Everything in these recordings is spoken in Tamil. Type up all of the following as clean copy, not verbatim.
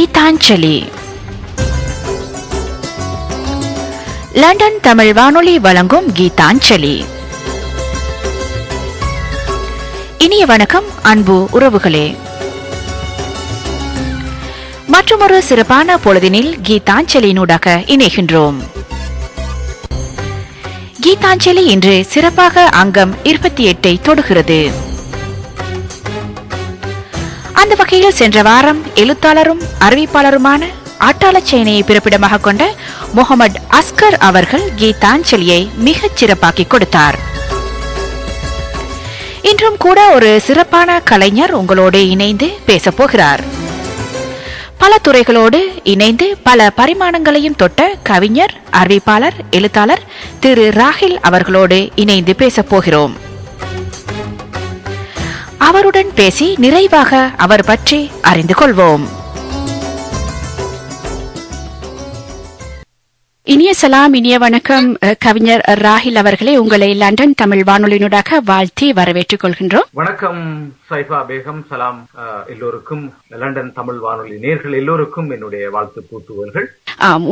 கீதாஞ்சலி. லண்டன் தமிழ் வானொலி வழங்கும் கீதாஞ்சலி. இனிய வணக்கம் அன்பு உறவுகளே. மற்றொரு சிறப்பான பொழுதினில் கீதாஞ்சலியினூடாக இணைகின்றோம். கீதாஞ்சலி இன்று சிறப்பாக அங்கம் 28 தொடுகிறது. அந்த வகையில் சென்ற வாரம் எழுத்தாளரும் அறிவிப்பாளருமான அட்டாளச்சேனையை பிறப்பிடமாக கொண்ட முகமது அஸ்கர் அவர்கள் கீதாஞ்சலியை மிகச் சிறப்பாக்கி கொடுத்தார். இன்றும் கூட ஒரு சிறப்பான கலைஞர் உங்களோடு இணைந்து பேசப்போகிறார். பல துறைகளோடு இணைந்து பல பரிமாணங்களையும் தொட்ட கவிஞர், அறிவிப்பாளர், எழுத்தாளர் திரு ராஹில் அவர்களோடு இணைந்து பேசப்போகிறோம். அவருடன் பேசி நிறைவாக அவர் பற்றி அறிந்து கொள்வோம். இனிய சலாம், இனிய வணக்கம் கவிஞர் ராஹில் அவர்களே. உங்களை லண்டன் தமிழ் வானொலியினூடாக வாழ்த்தி வரவேற்றுக் கொள்கின்றோம். வணக்கம் சைஃபா பேகம். சலாம் எல்லோருக்கும், லண்டன் தமிழ் வானொலி நேயர்கள் எல்லோருக்கும் என்னுடைய வாழ்த்து பூத்துவல்கள்.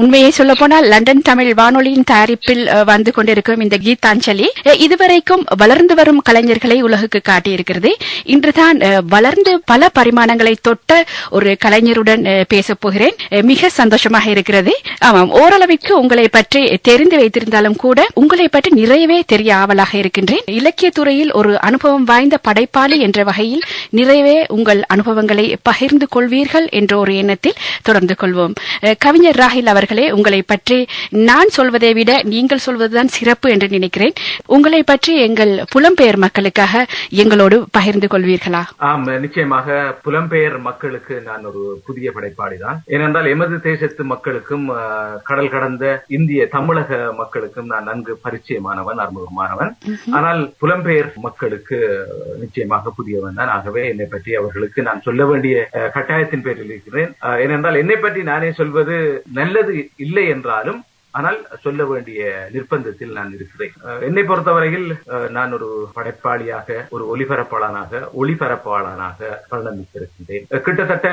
உண்மையை சொல்ல போனால் லண்டன் தமிழ் வானொலியின் தயாரிப்பில் வந்து கொண்டிருக்கும் இந்த கீதாஞ்சலி இதுவரைக்கும் வளர்ந்து வரும் கலைஞர்களை உலகுக்கு காட்டியிருக்கிறது. இன்றுதான் வளர்ந்து பல பரிமாணங்களை தொட்ட ஒரு கலைஞருடன் பேசப் போகிறேன். மிக சந்தோஷமாக இருக்கிறது. ஆமாம், ஓரளவிற்கு உங்களை பற்றி தெரிந்து வைத்திருந்தாலும் கூட உங்களை பற்றி நிறையவே தெரிய ஆவலாக இருக்கின்றேன். இலக்கிய துறையில் ஒரு அனுபவம் வாய்ந்த படைப்பாளி என்ற வகையில் நிறையவே உங்கள் அனுபவங்களை பகிர்ந்து கொள்வீர்கள் என்ற ஒரு எண்ணத்தில் தொடர்ந்து கொள்வோம். கவிஞர் ராஹில் அவர்களே, உங்களை பற்றி நான் சொல்வதை விட நீங்கள் சொல்வதுதான் சிறப்பு என்று நினைக்கிறேன். உங்களை பற்றி எங்கள் புலம்பெயர் மக்களுக்காக எங்களோடு பகிர்ந்து கொள்வீர்களா? நிச்சயமாக. புலம்பெயர் மக்களுக்கு நான் ஒரு புதிய படைப்பாளிதான். ஏனென்றால் எமது தேசத்து மக்களுக்கும் கடல் கடந்த இந்திய தமிழக மக்களுக்கும் நான் நன்கு பரிச்சயமானவன், அறிமுகமானவன். ஆனால் புலம்பெயர் மக்களுக்கு நிச்சயமாக புதியவன் தான். ஆகவே என்னை பற்றி அவர்களுக்கு நான் சொல்ல வேண்டிய கட்டாயத்தின் பேரில் இருக்கிறேன். ஏனென்றால் என்னை பற்றி நானே சொல்வது நல்லது இல்லை என்றாலும் ஆனால் சொல்ல வேண்டிய நிர்பந்தத்தில் நான் இருக்கிறேன். என்னை பொறுத்தவரையில் நான் ஒரு படைப்பாளியாக, ஒரு ஒளிபரப்பாளனாக பரிணமித்திருக்கின்றேன். கிட்டத்தட்ட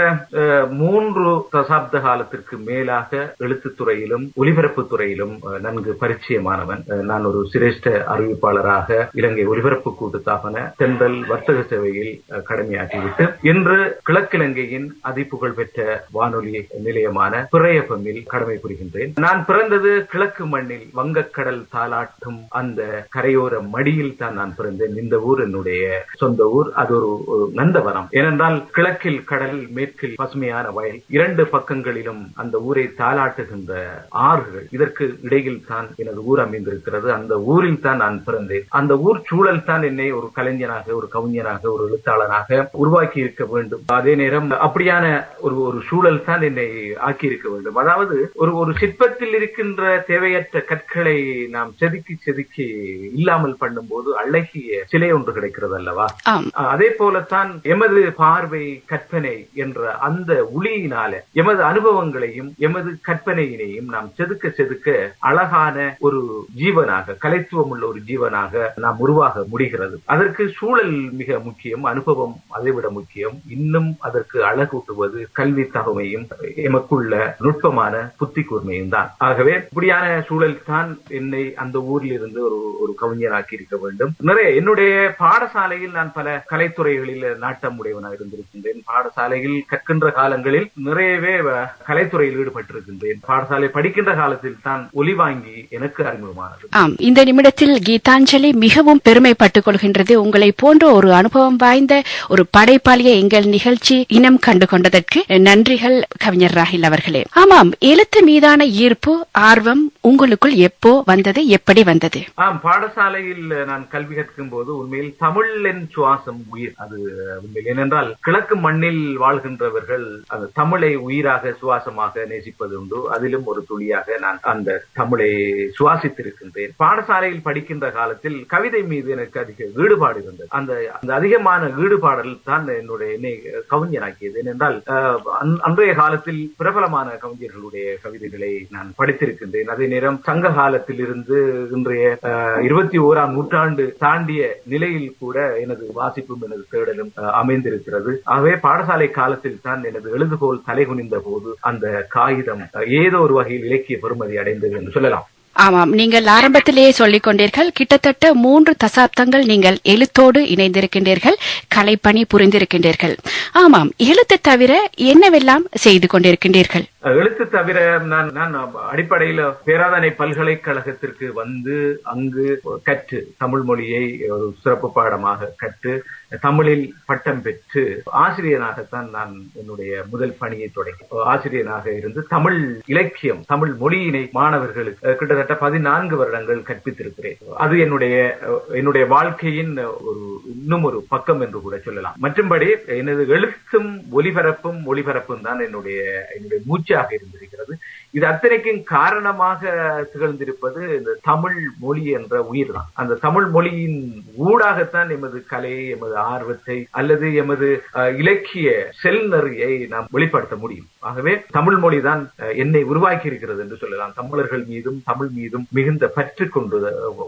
3 தசாப்த காலத்திற்கு மேலாக எழுத்துத்துறையிலும் ஒலிபரப்பு துறையிலும் நன்கு பரிச்சயமானவன். நான் ஒரு சிரேஷ்ட அறிவிப்பாளராக இலங்கை ஒலிபரப்பு கூட்டுத்தாபன தென்றல் வர்த்தக சேவையில் கடமையாற்றிவிட்டு இன்று கிழக்கிலங்கையின் அதிப்புகழ் பெற்ற வானொலி நிலையமான பிரேயபமில் கடமை புரிகின்றேன். நான் பிறந்தது கிழக்கு மண்ணில், வங்கக்கடல் தாலாட்டும் அந்த கரையோர மடியில் தான் நான் பிறந்தேன். இந்த ஊர் என்னுடைய சொந்த ஊர். அது ஒரு நந்தவனம். ஏனென்றால் கிழக்கில் கடல், மேற்கில் பசுமையான வயல், 2 பக்கங்களிலும் அந்த ஊரை தாலாட்டுகின்ற ஆறுகள். இதற்கு இடையில் தான் எனது ஊர் அமைந்திருக்கிறது. அந்த ஊரில் தான் நான் பிறந்தேன். அந்த ஊர் சூழல் தான் என்னை ஒரு கலைஞனாக, ஒரு கவிஞனாக, ஒரு எழுத்தாளனாக உருவாக்கி இருக்க வேண்டும். அதே நேரம் அப்படியான ஒரு சூழல் தான் என்னை ஆக்கி இருக்க வேண்டும். அதாவது ஒரு சிற்பத்தில் இருக்கின்ற தேவையற்ற கற்களை நாம் செதுக்கி இல்லாமல் பண்ணும் போது அழகிய சிலை ஒன்று கிடைக்கிறது அல்லவா? அதே போலத்தான் எமது பார்வை, கற்பனை என்ற அந்த ஒளியினால எமது அனுபவங்களையும் எமது கற்பனையினையும் நாம் செதுக்க அழகான ஒரு ஜீவனாக, கலைத்துவம் உள்ள ஒரு ஜீவனாக நாம் உருவாக முடிகிறது. அதற்கு சூழல் மிக முக்கியம், அனுபவம் அதைவிட முக்கியம். இன்னும் அதற்கு அழகூட்டுவது கல்வி தகமையும் எமக்குள்ள நுட்பமான புத்தி கூர்மையும் தான். ஆகவே இப்படியான சூழல் தான் என்னை அந்த ஊரில் இருந்து ஒரு கவிஞனாக்கி இருக்க வேண்டும். நிறைய என்னுடைய பாடசாலையில் நான் பல கலைத்துறைகளில் நாட்டம் உடையவனாக இருந்திருக்கின்றேன். பாடசாலையில் கற்கின்ற காலங்களில் நிறையவே கலைத்துறையில் ஈடுபட்டிருக்கின்றேன். பாடசாலை படிக்கின்ற காலத்தில் தான் ஒலி வாங்கி எனக்கு அறிமுகமானது. இந்த நிமிடத்தில் கீதாஞ்சலி மிகவும் பெருமைப்பட்டுக் கொள்கின்றது. உங்களை போன்ற ஒரு அனுபவம் வாய்ந்த ஒரு படைப்பாளியை எங்கள் நிகழ்ச்சி இனம் கண்டு கொண்டதற்கு நன்றிகள் கவிஞர் ராஹில் அவர்களே. ஆமாம், எழுத்து மீதான ஈர்ப்பு, ஆர்வம் உங்களுக்குள் எப்போ வந்தது, எப்படி வந்தது? பாடசாலையில் நான் கல்வி கற்கும் போது உண்மையில் தமிழின் சுவாசம் உயிர். அது உண்மையில் ஏனென்றால் கிழக்கு மண்ணில் வாழ்கின்றவர்கள் அந்த தமிழை உயிராக சுவாசமாக நேசிப்பது உண்டு. அதிலும் ஒரு துளியாக நான் அந்த தமிழை சுவாசித்திருக்கின்றேன். பாடசாலையில் படிக்கின்ற காலத்தில் கவிதை மீது எனக்கு அதிக ஈடுபாடு இருந்தது. அந்த அதிகமான ஈடுபாடல் தான் என்னை கவிஞனாக்கியது. ஏனென்றால் அன்றைய காலத்தில் பிரபலமான கவிஞர்களுடைய கவிதைகளை நான் படித்திருக்கிறேன். இருக்கின்றேன். அதே நேரம் சங்க காலத்தில் இருந்து இன்றைய 21ஆம் நூற்றாண்டு தாண்டிய நிலையில் கூட எனது வாசிப்பும் எனது தேடலும் அமைந்திருக்கிறது. ஆகவே பாடசாலை காலத்தில் தான் எனது எழுதுகோல் தலைகுனிந்த போது அந்த காகிதம் ஏதோ ஒரு வகையில் இலக்கிய பெறுமதி அடைந்தது என்று சொல்லலாம். ஆமாம், நீங்கள் ஆரம்பத்திலேயே சொல்லிக் கொண்டீர்கள், கிட்டத்தட்ட 3 தசாப்தங்கள் நீங்கள் எழுத்தோடு இணைந்திருக்கின்றீர்கள், கலைப்பணி புரிந்திருக்கின்றீர்கள். ஆமாம், எழுத்து தவிர என்னவெல்லாம் செய்து கொண்டிருக்கின்றீர்கள்? எழுத்து தவிர நான் அடிப்படையில் பேராதனை பல்கலைக்கழகத்திற்கு வந்து அங்கு கற்று தமிழ் மொழியை ஒரு சிறப்பு பாடமாக கற்று தமிழில் பட்டம் பெற்று ஆசிரியனாகத்தான் நான் என்னுடைய முதல் பணியை தொடங்கி ஆசிரியனாக இருந்து தமிழ் இலக்கியம் தமிழ் மொழியினை மாணவர்களுக்கு கிட்டத்தட்ட 14 வருடங்கள் கற்பித்திருக்கிறேன். அது என்னுடைய வாழ்க்கையின் இன்னும் ஒரு பக்கம் என்று கூட சொல்லலாம். மற்றும்படி எனது எழுத்தும் ஒலிபரப்பும் தான் என்னுடைய மூச்சாக இருந்திருக்கிறது. இது அத்தனைக்கும் காரணமாக திகழ்ந்திருப்பது இந்த தமிழ் மொழி என்ற உயிர் தான். அந்த தமிழ் மொழியின் ஊடாகத்தான் எமது கலையை, எமது ஆர்வத்தை அல்லது எமது இலக்கிய செல்நெறியை நாம் வெளிப்படுத்த முடியும். ஆகவே தமிழ் மொழிதான் என்னை உருவாக்கி இருக்கிறது என்று சொல்லலாம். தமிழர்கள் மீதும் தமிழ் மீதும் மிகுந்த பற்று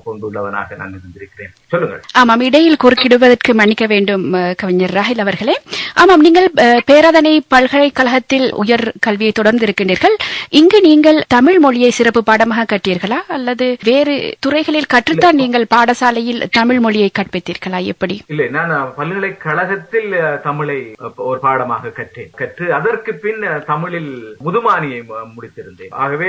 கொண்டுள்ளவனாக நான் இருந்திருக்கிறேன். சொல்லுங்கள். ஆமாம், இடையில் குறுக்கிடுவதற்கு மன்னிக்க வேண்டும் கவிஞர் ராஹில் அவர்களே. ஆமாம், நீங்கள் பேராதனை பல்கலைக்கழகத்தில் உயர் கல்வியை தொடர்ந்து இருக்கின்றீர்கள். இங்கு நீங்கள் தமிழ் மொழியை சிறப்பு பாடமாக கற்றீர்களா அல்லது வேறு துறைகளில் கற்றுத்தான் நீங்கள் பாடசாலையில் தமிழ் மொழியை கற்பித்தீர்களா? எப்படி? இல்லை, நான் பல்கலைக்கழகத்தில் தமிழை ஒரு பாடமாக கற்று அதற்கு பின் தமிழில் முதுமானியை முடித்திருந்தேன். ஆகவே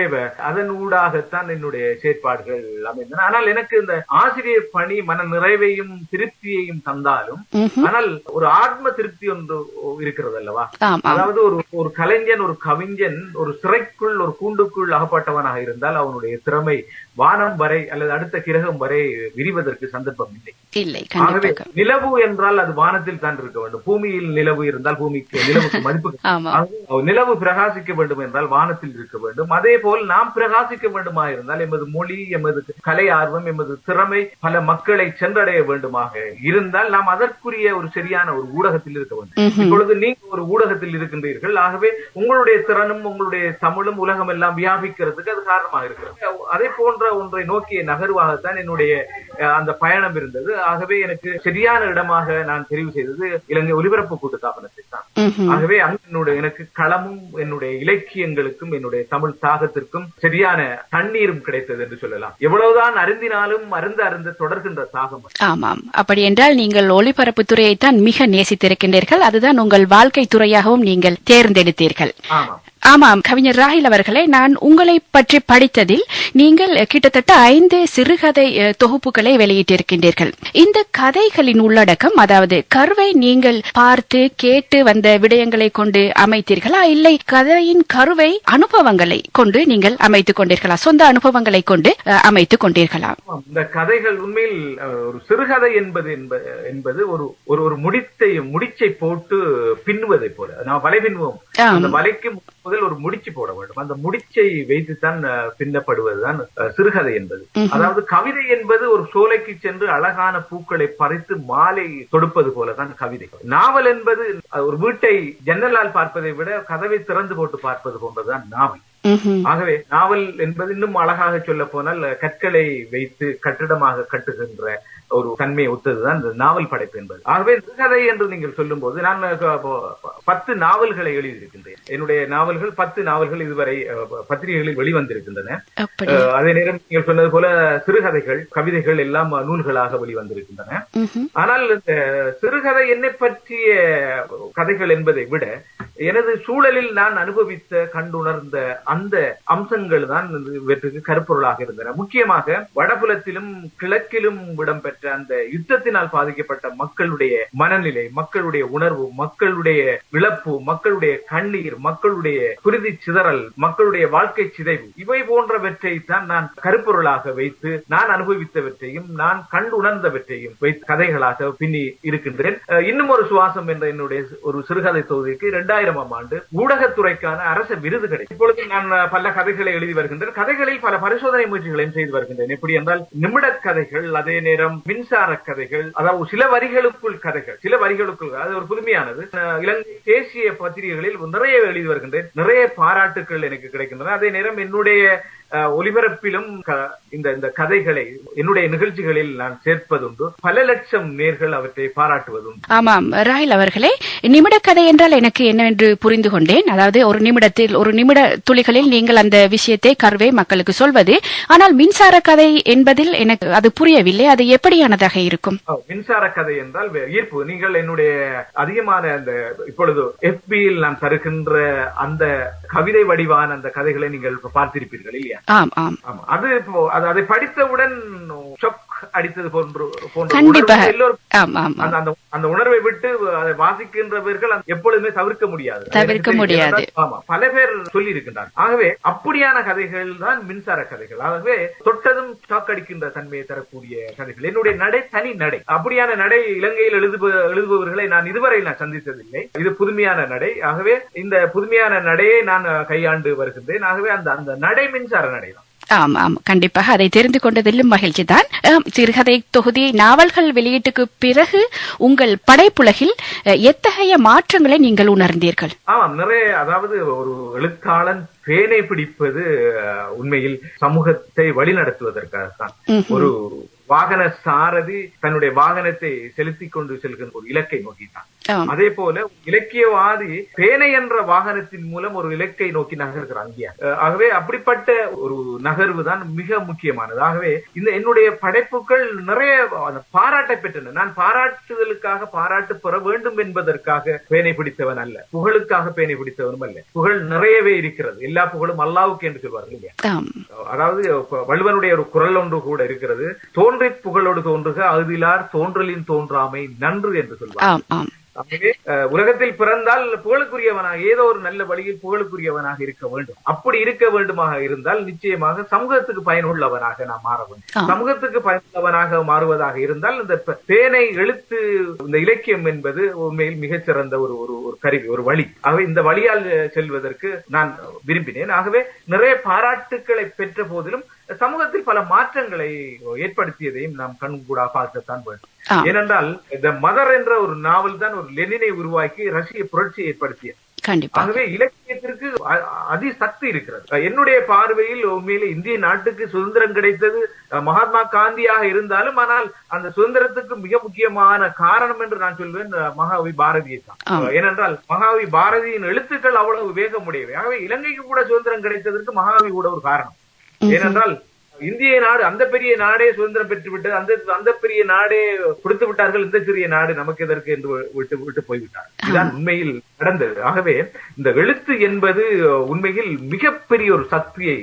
அதன் ஊடாகத்தான் என்னுடைய செயற்பாடுகள் அமைந்தன. ஆனால் எனக்கு இந்த ஆசிரியர் பணி மன நிறைவையும் திருப்தியையும் தந்தாலும் ஆனால் ஒரு ஆத்ம திருப்தி ஒன்று இருக்கிறது அல்லவா? அதாவது ஒரு கலைஞன், ஒரு கவிஞன் ஒரு சிறைக்குள், ஒரு கூண்டுக்குள் அகப்பட்டவனாக இருந்தால் அவனுடைய திறமை வானம் வரை அல்லது அடுத்த கிரகம் வரை விரிவதற்கு சந்தர்ப்பம் இல்லை. ஆகவே நிலவு என்றால் அது வானத்தில் தான் இருக்க வேண்டும். பூமியில் நிலவு இருந்தால் நிலவுக்கு மதிப்பு, நிலவு பிரகாசிக்க வேண்டும் என்றால் வானத்தில் இருக்க வேண்டும். அதே போல் நாம் பிரகாசிக்க வேண்டுமா இருந்தால் எமது மொழி, எமது கலை ஆர்வம், எமது திறமை பல மக்களை சென்றடைய வேண்டுமாக இருந்தால் நாம் அதற்குரிய ஒரு சரியான ஒரு ஊடகத்தில் இருக்க வேண்டும். இப்பொழுது நீங்க ஒரு ஊடகத்தில் இருக்கின்றீர்கள். ஆகவே உங்களுடைய திறனும் உங்களுடைய தமிழும் உலகம் எல்லாம் வியாபிக்கிறதுக்கு அது காரணமாக இருக்கிறது. அதே போன்ற ஒன்றை நோக்கிய நகர்வாகத்தான் என்னுடைய அந்த பயணம் இருந்தது. ஆகவே எனக்கு சரியான இடமாக நான் தெரிவு செய்தது இலங்கை ஒலிபரப்பு கூட்டுத்தாபனத்தை தான். ஆகவே எனக்கு களமும் என்னுடைய இலக்கியங்களுக்கும் என்னுடைய தமிழ் தாகத்திற்கும் சரியான தண்ணீரும் கிடைத்தது என்று சொல்லலாம். எவ்வளவுதான் அருந்தினாலும் அருந்த தொடர்கின்ற தாகம். ஆமாம், அப்படி என்றால் நீங்கள் ஒலிபரப்பு துறையைத்தான் மிக நேசித்திருக்கின்றீர்கள். அதுதான் உங்கள் வாழ்க்கை துறையாகவும் நீங்கள் தேர்ந்தெடுத்தீர்கள். ஆமாம் கவிஞர் ராஹில் அவர்களே, நான் உங்களை பற்றி படித்ததில் நீங்கள் கிட்டத்தட்ட 5 சிறுகதை தொகுப்புகளை வெளியிட்டிருக்கின்றீர்கள். இந்த கதைகளின் உள்ளடக்கம், அதாவது கருவை நீங்கள் பார்த்து கேட்டு வந்த விடயங்களை கொண்டு அமைத்தீர்களா, இல்லை கதையின் கருவை அனுபவங்களை கொண்டு நீங்கள் அமைத்துக் கொண்டீர்களா, சொந்த அனுபவங்களை கொண்டு அமைத்துக் கொண்டீர்களா? இந்த கதைகள் உண்மையில் ஒரு சிறுகதை என்பது ஒரு முடிச்சை போட்டு பின்னுவதை போல. நான் வலை பின்னுவோம், அந்த வலைக்கு முதல் ஒரு முடிச்சு போட வேண்டும். அந்த முடிச்சை வைத்துத்தான் பின்னப்படுவதுதான் சிறுகதை என்பது. அதாவது கவிதை என்பது ஒரு சோலைக்கு சென்று அழகான பூக்களை பறித்து மாலை தொடுப்பது போலதான் கவிதை. நாவல் என்பது ஒரு வீட்டை ஜன்னலால் பார்ப்பதை விட கதவை திறந்து போட்டு பார்ப்பது போன்றதுதான் நாவல். ஆகவே நாவல் என்பது இன்னும் அழகாக சொல்ல போனால் கற்களை வைத்து கட்டிடமாக கட்டுகின்ற ஒரு தன்மையை ஒத்ததுதான் இந்த நாவல் படைப்பு என்பது. ஆகவே சிறுகதை என்று நீங்கள் சொல்லும் போது நான் 10 நாவல்களை எழுதியிருக்கின்றேன். என்னுடைய நாவல்கள் 10 நாவல்கள் இதுவரை பத்திரிகைகளில் வெளிவந்திருக்கின்றன. அதே நேரம் நீங்கள் சொன்னது போல சிறுகதைகள், கவிதைகள் எல்லாம் நூல்களாக வெளிவந்திருக்கின்றன. ஆனால் இந்த சிறுகதை என்னை பற்றிய கதைகள் என்பதை விட எனது சூழலில் நான் அனுபவித்த கண்டுணர்ந்த அந்த அம்சங்கள் தான் இவற்றுக்கு கருப்பொருளாக இருந்தன. முக்கியமாக வடபுலத்திலும் கிழக்கிலும் இடம்பெற்ற அந்த யுத்தத்தினால் பாதிக்கப்பட்ட மக்களுடைய மனநிலை, மக்களுடைய உணர்வு, மக்களுடைய இழப்பு, மக்களுடைய கண்ணீர், மக்களுடைய குருதி சிதறல், மக்களுடைய வாழ்க்கை சிதைவு, இவை போன்றவற்றை தான் நான் கருப்பொருளாக வைத்து நான் அனுபவித்தவற்றையும் நான் கண்டுணர்ந்தவற்றையும் வைத்து கதைகளாக பின்னி இருக்கின்றேன். இன்னும் ஒரு சுவாசம் என்ற என்னுடைய ஒரு சிறுகதை தொகுதிக்கு 2000ஆம் ஆண்டு ஊடகத்துறைக்கான அரச விருது கிடைக்கும். இப்பொழுது நான் பல கதைகளை எழுதி வருகின்றேன். கதைகளில் பல பரிசோதனை முயற்சிகளையும் செய்து வருகின்றேன். எப்படி என்றால் நிமிட கதைகள், அதே நேரம் மின்சார கதைகள், அதாவது சில வரிகளுக்குள் கதைகள், சில வரிகளுக்குள், அது ஒரு புதுமையானது. இலங்கை தேசிய பத்திரிகைகளில் நிறைய எழுதி வருகின்றேன். நிறைய பாராட்டுக்கள் எனக்கு கிடைக்கின்றன. அதே நேரம் என்னுடைய ஒலிபரப்பிலும் இந்த கதைகளை என்னுடைய நிகழ்ச்சிகளில் நான் சேர்ப்பதுண்டு. பல லட்சம் நேர்கள் அவற்றை பாராட்டுவதும். ஆமாம் ராயல் அவர்களே, நிமிட கதை என்றால் எனக்கு என்னவென்று புரிந்து கொண்டேன். அதாவது ஒரு நிமிடத்தில் ஒரு நிமிட துளிகளில் நீங்கள் அந்த விஷயத்தை கருவை மக்களுக்கு சொல்வது. ஆனால் மின்சார கதை என்பதில் எனக்கு அது புரியவில்லை. அது எப்படியானதாக இருக்கும்? மின்சார கதை என்றால் ஈர்ப்பு. நீங்கள் என்னுடைய அதிகமான அந்த இப்பொழுது FB-யில் நான் தருகின்ற அந்த கவிதை வடிவான அந்த கதைகளை நீங்கள் பார்த்திருப்பீர்கள் இல்லையா? ஆம் ஆம். அது அதை படித்தவுடன் ஷாக் அடித்தது போன்ற அந்த உணர்வை விட்டு அதை வாசிக்கின்றவர்கள் எப்பொழுதுமே தவிர்க்க முடியாது. பல பேர் சொல்லி இருக்கின்றார். ஆகவே அப்படியான கதைகள் தான் மின்சார கதைகள். ஆகவே தொட்டதும் ஷாக் அடிக்கின்ற தன்மையை தரக்கூடிய கதைகள். என்னுடைய நடை தனி நடை. அப்படியான நடை இலங்கையில் எழுதுபவர்களை நான் இதுவரை சந்தித்ததில்லை. இது புதுமையான நடை. ஆகவே இந்த புதுமையான நடையை நான் கையாண்டு வருகின்றேன். ஆகவே அந்த நடை மின்சார நடை தான். ஆம் ஆம், கண்டிப்பாக அதை தெரிந்து கொண்டதிலும் மகிழ்ச்சி தான். சிறுகதை தொகுதி நாவல்கள் வெளியீட்டுக்கு பிறகு உங்கள் படைப்புலகில் எத்தகைய மாற்றங்களை நீங்கள் உணர்ந்தீர்கள்? ஆமாம், நிறைய. அதாவது ஒரு எழுத்தாளன் பேனை பிடிப்பது உண்மையில் சமூகத்தை வழிநடத்துவதற்காகத்தான். ஒரு வாகன சாரதி தன்னுடைய வாகனத்தை செலுத்திக் கொண்டு செல்கின்ற ஒரு இலக்கை நோக்கித்தான். அதே போல இலக்கியவாதி பேனை என்ற வாகனத்தின் மூலம் ஒரு இலக்கை நோக்கி நகர்கிறான். ஆகவே அப்படிப்பட்ட ஒரு நகர்வு தான் மிக முக்கியமானது. ஆகவே இந்த என்னுடைய படைப்புகள் நிறைய பாராட்டை பெற்றன. நான் பாராட்டுதலுக்காக பாராட்டு பெற வேண்டும் என்பதற்காக பேனை பிடித்தவன் அல்ல, புகழுக்காக பேனை பிடித்தவனும் அல்ல. புகழ் நிறையவே இருக்கிறது. எல்லா புகழும் அல்லாவுக்கு என்று சொல்வார்கள் இல்லையா? அதாவது வள்ளுவனுடைய ஒரு குரல் ஒன்று கூட இருக்கிறது, தோன்றி புகழோடு தோன்றுக அகுதிலார் தோன்றலின் தோன்றாமை நன்று என்று சொல்வார். ஆகவே உலகத்தில் பிறந்தால் புகழுக்குரியவனாக ஏதோ ஒரு நல்ல வழியில் புகழுக்குரியவனாக இருக்க வேண்டும். அப்படி இருக்க வேண்டுமாக இருந்தால் நிச்சயமாக சமூகத்துக்கு பயனுள்ளவனாக நாம் மாற வேண்டும். சமூகத்துக்கு பயனுள்ளவனாக மாறுவதாக இருந்தால் இந்த பேனை எழுத்து இந்த இலக்கியம் என்பது உண்மையில் மிகச்சிறந்த ஒரு கருவி, ஒரு வழி. ஆகவே இந்த வழியால் செல்வதற்கு நான் விரும்பினேன். ஆகவே நிறைய பாராட்டுக்களை பெற்ற போதிலும் சமூகத்தில் பல மாற்றங்களை ஏற்படுத்தியதையும் நாம் கண்கூடா பார்க்கத்தான் வேண்டும். ஏனென்றால் த மதர் என்ற ஒரு நாவல் தான் ஒரு லெனினை உருவாக்கி ரஷ்ய புரட்சியை ஏற்படுத்தியது. ஆகவே இலக்கியத்திற்கு அதிசக்தி இருக்கிறது. என்னுடைய பார்வையில் உண்மையிலே இந்திய நாட்டுக்கு சுதந்திரம் கிடைத்தது மகாத்மா காந்தியாக இருந்தாலும், ஆனால் அந்த சுதந்திரத்துக்கு மிக முக்கியமான காரணம் என்று நான் சொல்வேன் மகாகவி பாரதியை தான். ஏனென்றால் மகாகவி பாரதியின் எழுத்துக்கள் அவ்வளவு வேகமுடையவை. ஆகவே இலங்கைக்கு கூட சுதந்திரம் கிடைத்ததற்கு மகாகவி கூட ஒரு காரணம். ஏனென்றால் இந்திய நாடு அந்த பெரிய நாடே சுதந்திரம் பெற்று விட்டது, அந்த பெரிய நாடே கொடுத்து விட்டார்கள், இந்த சிறிய நாடு நமக்கு எதற்கு என்று விட்டு போய்விட்டார். இதுதான் உண்மையில் நடந்தது. ஆகவே இந்த எழுத்து என்பது உண்மையில் மிகப்பெரிய ஒரு சக்தியை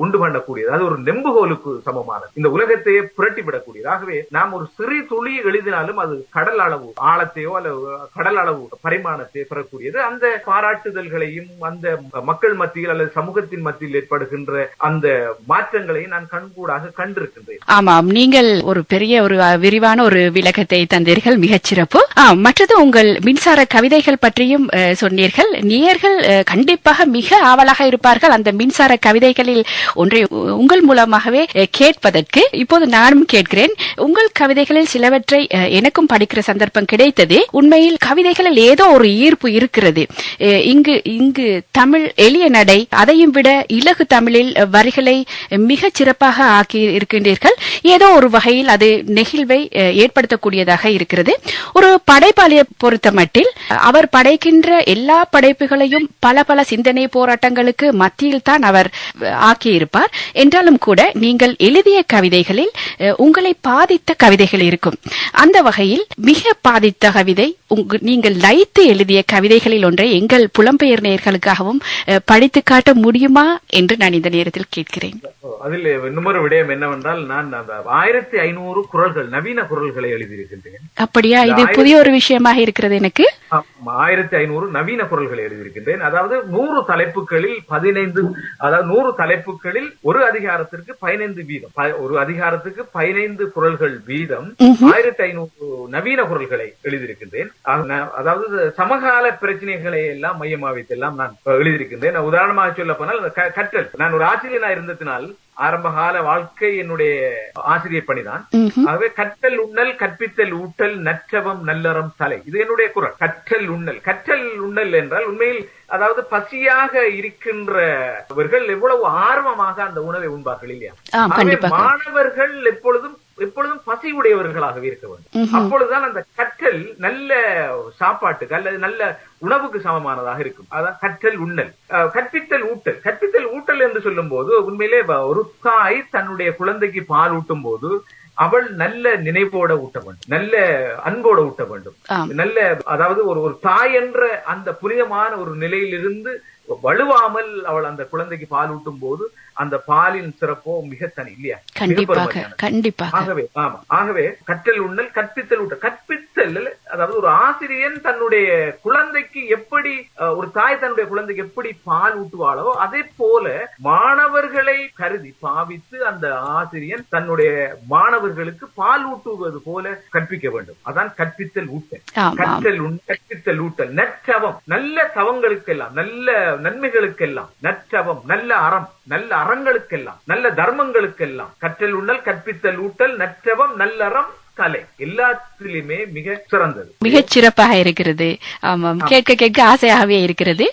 உண்டு பண்ணக்கூடியது. அது ஒரு நெம்புகோலுக்கு சமமானது, இந்த உலகத்தையே புரட்டிவிடக்கூடியது. ஆகவே நாம் ஒரு சிறு துளி எழுதினாலும் அது கடல் அளவு ஆழத்தையோ அல்லது கடல் அளவு பரிமாணத்தை பெறக்கூடியது. அந்த பாராட்டுதல்களையும் அந்த மக்கள் மத்தியில் அல்லது சமூகத்தின் மத்தியில் ஏற்படுகின்ற அந்த மாற்றங்களையும் நான் கண்கூடாக கண்டிருக்கின்றேன். ஆமாம், நீங்கள் ஒரு பெரிய ஒரு விரிவான ஒரு விளக்கத்தை தந்தீர்கள், மிகச்சிறப்பு. மற்றது உங்கள் மின்சார கவிதைகள் பற்றியும் சொன்னீர்கள். நேயர்கள் கண்டிப்பாக மிக ஆவலாக இருப்பார்கள் அந்த மின்சார கவிதைகளில் ஒன்றை உங்கள் மூலமாகவே கேட்பதற்கு. இப்போது நானும் கேட்கிறேன். உங்கள் கவிதைகளில் சிலவற்றை எனக்கும் படிக்கிற சந்தர்ப்பம் கிடைத்தது. உண்மையில் கவிதைகளில் ஏதோ ஒரு ஈர்ப்பு இருக்கிறது. இங்கு தமிழ் எளிய நடை, அதையும் விட இலகு தமிழில் வரிகளை மிக சிறப்பாக ஆக்கி இருக்கின்றீர்கள். ஏதோ ஒரு வகையில் அது நெகிழ்வை ஏற்படுத்தக்கூடியதாக இருக்கிறது. ஒரு படைப்பாளியை பொறுத்த மட்டில் அவர் படைக்கின்ற எல்லா படைப்புகளையும் பல பல சிந்தனை போராட்டங்களுக்கு மத்தியில் தான் அவர் ஆக்கியிருப்பார். என்றாலும் கூட நீங்கள் எழுதிய கவிதைகளில் உங்களை பாதித்த கவிதைகள் இருக்கும். அந்த வகையில் மிக பாதித்த கவிதை, நீங்கள் லயித்து எழுதிய கவிதைகளில் ஒன்றை எங்கள் புலம்பெயர் நேயர்களுக்காகவும் படித்து காட்ட முடியுமா என்று நான் இந்த நேரத்தில் கேட்கிறேன். அதில் இன்னொரு விடயம் என்னவென்றால், நான் 1500 குரல்கள், நவீன குரல்களை எழுதியிருக்கின்றேன். அப்படியா? இது புதிய ஒரு விஷயமாக இருக்கிறது எனக்கு. 1500 நவீன குரல்களை எழுதியிருக்கின்றேன். அதாவது 100 தலைப்புகளில் 15, அதாவது 100 தலைப்புகளில் ஒரு அதிகாரத்திற்கு 15 வீதம், ஒரு அதிகாரத்துக்கு 15 குரல்கள் வீதம் 1500 நவீன குரல்களை எழுதியிருக்கின்றேன். அதாவது சமகால பிரச்சனைகளை எல்லாம் மையமாக வைத்தெல்லாம் நான் எழுதியிருக்கின்றேன். உதாரணமாக சொல்ல போனால் கற்றல். நான் ஒரு ஆசிரியனா இருந்ததினால் ஆரம்பகால வாழ்க்கை என்னுடைய ஆசிரியர் பணிதான். ஆகவே கற்றல் உண்ணல் கற்பித்தல் ஊட்டல் நற்றவம் நல்லறம் தலை, இது என்னுடைய குரல். கற்றல் உண்ணல் என்றால் உண்மையில் அதாவது பசியாக இருக்கின்றவர்கள் எவ்வளவு ஆர்வமாக அந்த உணவை உண்பார்கள் இல்லையா. மாணவர்கள் எப்பொழுதும் பசி உடையவர்களாகவே இருக்க வேண்டும். அப்பொழுதுதான் அந்த கற்றல் நல்ல சாப்பாட்டுக்கு அல்லது நல்ல உணவுக்கு சமமானதாக இருக்கும். அதான் கற்றல் உண்ணல். கற்பித்தல் ஊட்டல் என்று சொல்லும் போது உண்மையிலே ஒரு தாய் தன்னுடைய குழந்தைக்கு பால் ஊட்டும் போது அவள் நல்ல நினைவோட ஊட்ட வேண்டும், நல்ல அன்போட ஊட்ட வேண்டும். நல்ல அதாவது ஒரு தாய் என்ற அந்த புனிதமான ஒரு நிலையிலிருந்து வலுவாமல் அவள் அந்த குழந்தைக்கு பால் ஊட்டும் போது அந்த பாலின் சிறப்போ மிக தனி இல்லையா. ஆகவே கற்றல் உண்ணல் கற்பித்தல் ஊட்டல். கற்பித்தல் அதாவது ஒரு ஆசிரியன் தன்னுடைய குழந்தைக்கு எப்படி, ஒரு தாய் தன்னுடைய குழந்தைக்கு எப்படி பால் ஊட்டுவாளோ அதே போல மாணவர்களை கருதி பாவித்து அந்த ஆசிரியன் தன்னுடைய மாணவர்களுக்கு பால் ஊட்டுவது போல கற்பிக்க வேண்டும். அதான் கற்பித்தல் ஊட்டல். கற்பித்தல் ஊட்டல் நற்றவம், நல்ல தவங்களுக்கெல்லாம், நல்ல நன்மைகளுக்கெல்லாம், நற்றவம் நல்ல அறம், நல்ல அறங்களுக்கெல்லாம், நல்ல தர்மங்களுக்கெல்லாம் கற்றல் உண்ணல் கற்பித்தல் ஊட்டல் நற்றவம் நல்லறம் கலை எல்லாத்திலுமே மிக சிறந்தது, மிகச் சிறப்பாக இருக்கிறது. ஆமாம், கேட்க கேட்க ஆசையாகவே இருக்கிறது.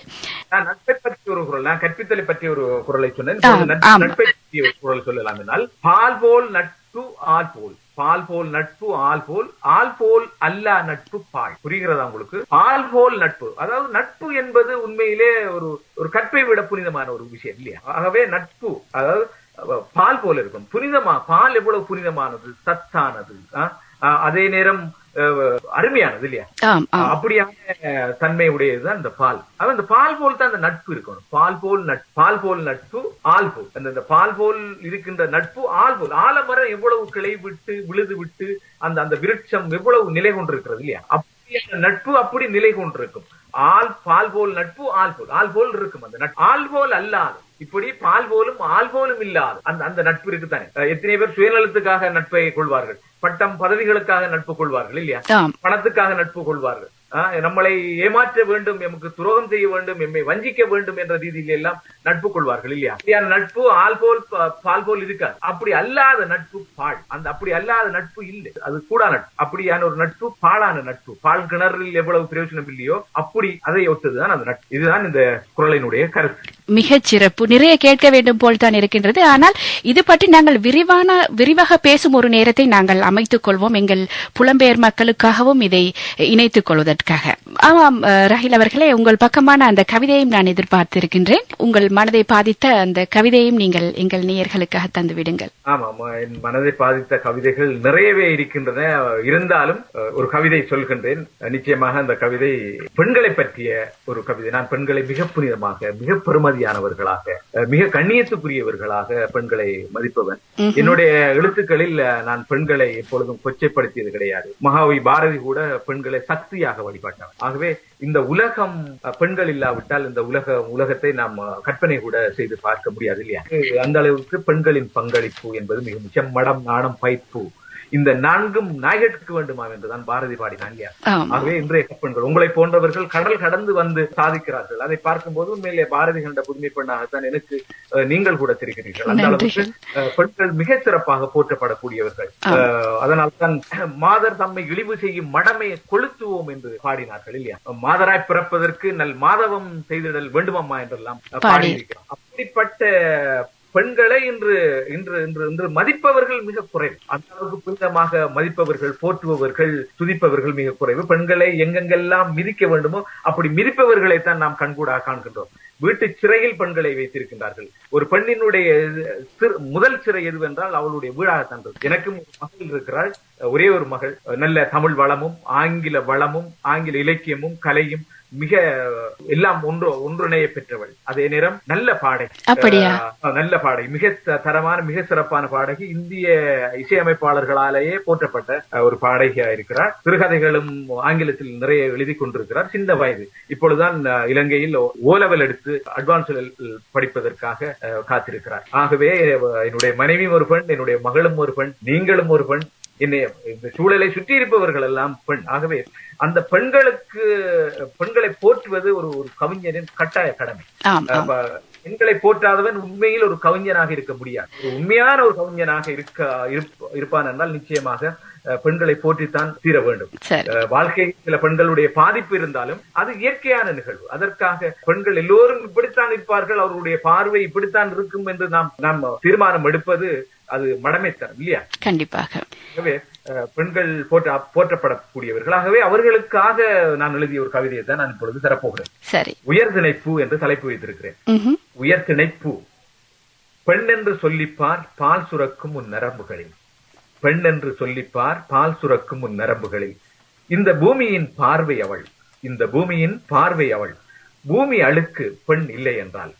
நான் நட்பை பற்றி ஒரு குரல், நான் கற்பித்தலை பற்றி ஒரு குரலை சொன்னேன். நட்பை பற்றி ஒரு குரல் சொல்லலாம் என்றால், பால் போல் நட்பு ஆள் போல், பால் போல் நட்பு ஆள் போல், ஆள் போல் அல்லா நட்பு பால். புரிகிறதா உங்களுக்கு? பால் போல் நட்பு, அதாவது நட்பு என்பது உண்மையிலே ஒரு கற்பை விட புனிதமான ஒரு விஷயம் இல்லையா. ஆகவே நட்பு அதாவது பால் போல இருக்கும். புனிதமா, பால் எவ்வளவு புனிதமானது, சத்தானது, அதே நேரம் அருமையானது இல்லையா. அப்படியான தன்மை உடையதுதான் இந்த பால். அந்த பால் போல் தான் அந்த நட்பு இருக்கணும். பால் போல் நட்பு ஆள் போல். அந்த பால் போல் இருக்கின்ற நட்பு ஆள் போல். ஆலமரம் எவ்வளவு கிளை விட்டு விழுது விட்டு அந்த விருட்சம் எவ்வளவு நிலை கொண்டிருக்கிறது இல்லையா. அப்படியான நட்பு அப்படி நிலை கொண்டிருக்கும். பால் போல் நட்பு ஆள் போல் இருக்கும் அந்த நட்பு. ஆள் போல் அல்லாது, இப்படி பால் போலும் ஆள் போலும் இல்லாது அந்த நட்பு இருக்குதானே. எத்தனை பேர் சுயநலத்துக்காக நட்பை கொள்வார்கள், பட்டம் பதவிகளுக்காக நட்பு கொள்வார்கள் இல்லையா, பணத்துக்காக நட்பு கொள்வார்கள், நம்மளை ஏமாற்ற வேண்டும், எமக்கு துரோகம் செய்ய வேண்டும், எம்மை வஞ்சிக்க வேண்டும் என்ற ரீதியில எல்லாம் நட்பு கொள்வார்கள் இல்லையா. நட்பு ஆள் போல் பால் போல் இருக்காது. அப்படி அல்லாத நட்பு பால். அப்படி அல்லாத நட்பு இல்லை, அது கூடா நட்பு. அப்படியான ஒரு நட்பு பாழான நட்பு. பால் கிணறில் எவ்வளவு பிரயோஜனம் இல்லையோ அப்படி அதை ஒத்ததுதான் அந்த நட்பு. இதுதான் இந்த குரலினுடைய கருத்து. மிகச் சிறப்பு. நிறைய கேட்க வேண்டும் போல் தான் இருக்கின்றது. ஆனால் இது பற்றி நாங்கள் விரிவாக பேசும் ஒரு நேரத்தை நாங்கள் அமைத்துக் கொள்வோம், எங்கள் புலம்பெயர் மக்களுக்காகவும் இதை இணைத்துக் கொள்வதற்காக. ஆமாம் ராஹில் அவர்களே, உங்கள் பக்கமான அந்த கவிதையும் நான் எதிர்பார்த்திருக்கின்றேன். உங்கள் மனதை பாதித்த அந்த கவிதையும் நீங்கள் எங்கள் நேயர்களுக்காக தந்து விடுங்கள். ஆமாம், என் மனதை பாதித்த கவிதைகள் நிறையவே இருக்கின்றன. இருந்தாலும் ஒரு கவிதை சொல்கின்றேன். நிச்சயமாக அந்த கவிதை பெண்களை பற்றிய ஒரு கவிதை. நான் பெண்களை மிக புனிதமாக, மிக பெருமதியானவர்களாக, மிக கண்ணியத்துக்குரியவர்களாக பெண்களை மதிப்பவன். என்னுடைய எழுத்துக்களில் நான் பெண்களை எப்பொழுதும் கொச்சைப்படுத்தியது கிடையாது. மகாவி பாரதி கூட பெண்களை சக்தியாக வழிபாட்டார். ஆகவே இந்த உலகம் பெண்கள் இல்லாவிட்டால் இந்த உலகத்தை நாம் கற்பனை கூட செய்து பார்க்க முடியாது இல்லையா. அந்த அளவுக்கு பெண்களின் பங்களிப்பு என்பது மிக முக்கியம். மடம், நாணம், பைப்பு, இந்த நான்கும் நாயகத்துக்கு வேண்டுமா என்றுதான் பாரதி பாடினான் இல்லையா. ஆகவே இன்றைய பெண்கள், உங்களை போன்றவர்கள் கடல் கடந்து வந்து சாதிக்கிறார்கள். அதை பார்க்கும்போது உண்மையிலே பாரதி கண்ட புதுமை பெண்ணாகத்தான் எனக்கு நீங்கள் கூட தெரிகிறீர்கள். அந்த அளவுக்கு பெண்கள் மிக சிறப்பாக போற்றப்படக்கூடியவர்கள். அதனால்தான் மாதர் தம்மை இழிவு செய்யும் மடமையை கொளுத்துவோம் என்று பாடினார்கள் இல்லையா. மாதராய் பிறப்பதற்கு நல் மாதவம் செய்திடல் வேண்டுமம்மா என்றெல்லாம் பாடியிருக்கிறார். அப்படிப்பட்ட பெண்களை இன்று மதிப்பவர்கள் மிக குறைவு. அந்த அளவுக்கு புனிதமாக மதிப்பவர்கள், போற்றுபவர்கள், துதிப்பவர்கள் மிக குறைவு. பெண்களை எங்கெங்கெல்லாம் மிதிக்க வேண்டுமோ அப்படி மிதிப்பவர்களைத்தான் நாம் கண்கூடாக காண்கின்றோம். வீட்டு சிறையில் பெண்களை வைத்திருக்கின்றார்கள். ஒரு பெண்ணினுடைய முதல் சிறை எதுவென்றால் அவளுடைய வீடாகத்தான். எனக்கும் ஒரு மகள் இருக்கிறாள், ஒரே ஒரு மகள். நல்ல தமிழ் வளமும் ஆங்கில வளமும் ஆங்கில இலக்கியமும் கலையும் மிக எல்லாம் ஒன்றிணைய பெற்றவள். அதே நேரம் நல்ல பாடகி, நல்ல பாடகி, மிக தரமான மிக சிறப்பான பாடகி. இந்திய இசையமைப்பாளர்களாலேயே போற்றப்பட்ட ஒரு பாடகியா இருக்கிறார். சிறுகதைகளும் ஆங்கிலத்தில் நிறைய எழுதி கொண்டிருக்கிறார். சின்ன வயது. இப்பொழுதுதான் இலங்கையில் ஓலெவல் எடுத்து அட்வான்ஸ் படிப்பதற்காக காத்திருக்கிறார். ஆகவே என்னுடைய மனைவியும் ஒரு பெண், என்னுடைய மகளும் ஒரு பெண், நீங்களும் ஒரு பெண், இந்த சூழலை சுற்றி இருப்பவர்கள் எல்லாம் பெண். ஆகவே அந்த பெண்களை போற்றுவது ஒரு கவிஞரின் கட்டாய கடமை. பெண்களை போற்றாதவன் உண்மையில் ஒரு கவிஞனாக இருக்க முடியாது. உண்மையான ஒரு கவிஞனாக இருப்பான் என்றால் நிச்சயமாக பெண்களை போற்றித்தான் தீர வேண்டும். வாழ்க்கை சில பெண்களுடைய பாதிப்பு இருந்தாலும் அது இயற்கையான நிகழ்வு. அதற்காக பெண்கள் எல்லோரும் இப்படித்தான் இருப்பார்கள், அவர்களுடைய பார்வை இப்படித்தான் இருக்கும் என்று நாம் தீர்மானம் எடுப்பது அது மடமைத்தனம் இல்லையா? கண்டிப்பாக. ஆகவே பெண்கள் போற்றப்படக்கூடியவர்களாகவே அவர்களுக்காக நான் எழுதிய ஒரு கவிதையை தான் நான் இப்பொழுது தரப்போகிறேன். சரி. உயர்திணைப்பூ என்று தலைப்பு வைத்திருக்கிறேன். உயர்திணைப்பூ. பெண் என்று சொல்லிப்பார் பால் சுரக்கும் உன் நரம்புகளில். பெண் என்று சொல்லிப்பார் பால் சுரக்கும் உன் நரம்புகளில். இந்த பூமியின் பார்வை அவள், இந்த பூமியின் பார்வை அவள். பூமி அழுக்கு, பெண் இல்லை என்றால்.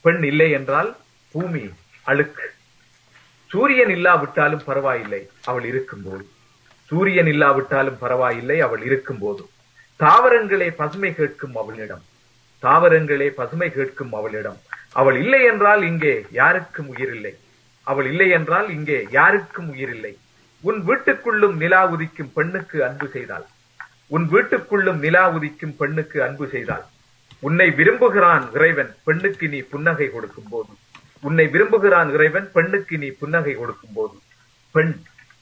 பெண் இல்லை என்றால் பூமி அழுக்கு. சூரியன் இல்லாவிட்டாலும் பரவாயில்லை அவள் இருக்கும்போது. சூரியன் இல்லாவிட்டாலும் பரவாயில்லை அவள் இருக்கும்போது. தாவரங்களே பசுமை கேட்கும் அவளிடம். தாவரங்களே பசுமை கேட்கும் அவளிடம். அவள் இல்லை என்றால் இங்கே யாருக்கும் உயிரில்லை. அவள் இல்லை என்றால் இங்கே யாருக்கும் உயிரில்லை. உன் வீட்டுக்குள்ளும் நிலா உதிக்கும் பெண்ணுக்கு அன்பு செய்தாள். உன் வீட்டுக்குள்ளும் நிலா உதிக்கும் பெண்ணுக்கு அன்பு செய்தாள். உன்னை விரும்புகிறான் இறைவன் பெண்ணுக்கு நீ புன்னகை கொடுக்கும் போது. உன்னை விரும்புகிறான் இறைவன் பெண்ணுக்கு நீ புன்னகை கொடுக்கும் போது. பெண்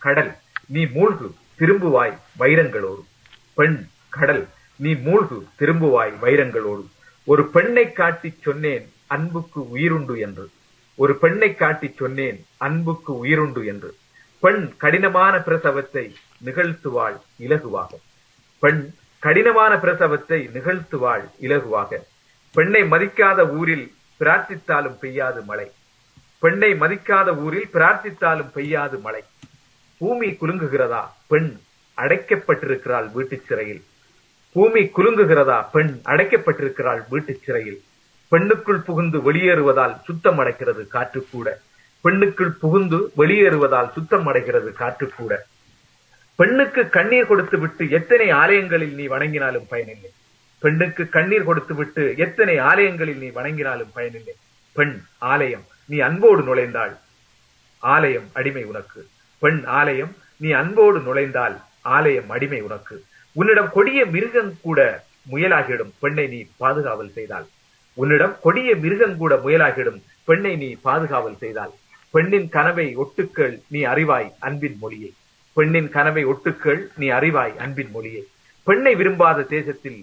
கடல் நீ மூழ்கு திரும்புவாய் வைரங்களோடு. பெண் கடல் நீ மூழ்கு திரும்புவாய் வைரங்களோடு. ஒரு பெண்ணை காட்டி சொன்னேன் அன்புக்கு உயிருண்டு என்று. ஒரு பெண்ணை காட்டி சொன்னேன் அன்புக்கு உயிருண்டு என்று. பெண் கடினமான பிரசவத்தை நிகழ்த்துவாள் இலகுவாக. பெண் கடினமான பிரசவத்தை நிகழ்த்துவாள் இலகுவாக. பெண்ணை மதிக்காத ஊரில் பிரார்த்தித்தாலும் பெய்யாது மழை. பெண்ணை மதிக்காத ஊரில் பிரார்த்தித்தாலும் பெய்யாது மழை. பூமி குலுங்குகிறதா பெண் அடைக்கப்பட்டிருக்கிறாள் வீட்டுச் சிறையில். பூமி குலுங்குகிறதா பெண் அடைக்கப்பட்டிருக்கிறாள் வீட்டுச் சிறையில். பெண்ணுக்குள் புகுந்து வெளியேறுவதால் சுத்தம் அடைக்கிறது காற்று கூட. பெண்ணுக்குள் புகுந்து வெளியேறுவதால் சுத்தம் அடைகிறது காற்று கூட. பெண்ணுக்கு கண்ணீர் கொடுத்து விட்டு எத்தனை ஆலயங்களில் நீ வணங்கினாலும் பயனில்லை. பெண்ணுக்கு கண்ணீர் கொடுத்து விட்டு எத்தனை ஆலயங்களில் நீ வணங்கினாலும் பயனில்லை. பெண் ஆலயம் நீ அன்போடு நுழைந்தாள் ஆலயம் அடிமை உனக்கு. பெண் ஆலயம் நீ அன்போடு நுழைந்தால் ஆலயம் அடிமை உனக்கு. உன்னிடம் கொடிய மிருகம் கூட முயலாகிடும் பெண்ணை நீ பாதுகாவல் செய்தால். உன்னிடம் கொடிய மிருகம் கூட முயலாகிடும் பெண்ணை நீ பாதுகாவல் செய்தால். பெண்ணின் கனவை ஒட்டுக்கள் நீ அறிவாய் அன்பின் மொழியை. பெண்ணின் கனவை ஒட்டுக்கள் நீ அறிவாய் அன்பின் மொழியை. பெண்ணை விரும்பாத தேசத்தில்